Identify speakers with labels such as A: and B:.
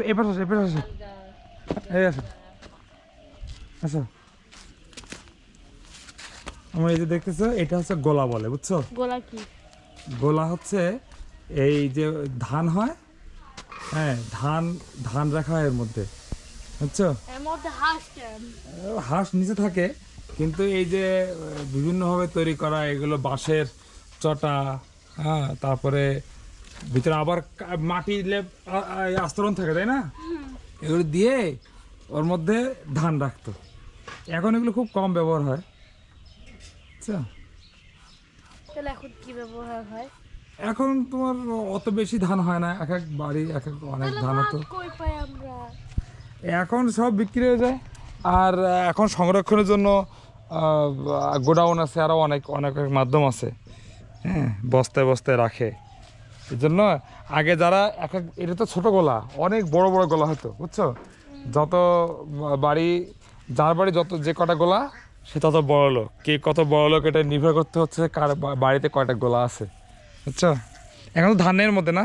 A: এবার আসো এবার আসো এই আসো আসো আমার এই যে দেখতেছো এটা হচ্ছে গোলা বলে বুঝছো
B: গোলা কি
A: গোলা হচ্ছে এই যে ধান হয় হ্যাঁ ধান ধান রাখা হয় এর মধ্যে বুঝছো
B: এর মধ্যে হাঁস কেন
A: হাঁস নিচে থাকে কিন্তু এই যে বিভিন্নভাবে তৈরি করা এগুলো বাঁশের চটা হ্যাঁ তারপরে ভিতরে আবার মাটি আস্তরণ থাকে তাই না এগুলো দিয়ে ওর মধ্যে ধান রাখতো এখন এগুলো খুব কম ব্যবহার হয় আচ্ছা
B: তাহলে এখন কি ব্যবহার হয়
A: এখন তোমার অত বেশি ধান হয় না এক এক বাড়ি এক এক অনেক ধান হতো
B: কই পাই আমরা
A: এখন সব বিক্রি হয়ে যায় আর এখন সংরক্ষণের জন্য গোডাউন আছে আরও অনেক অনেক মাধ্যম আছে হ্যাঁ বস্তায় বস্তায় রাখে এই জন্য আগে যারা এক এক এটা তো ছোটো গোলা অনেক বড় বড় গোলা হতো বুঝছো যত বাড়ি যার বাড়ি যত যে কটা গোলা সে তত বড় লোক কে কত বড় লোক এটা নির্ভর করতে হচ্ছে কার বাড়িতে কয়টা গোলা আছে বুঝছো এখন তো ধানের মধ্যে না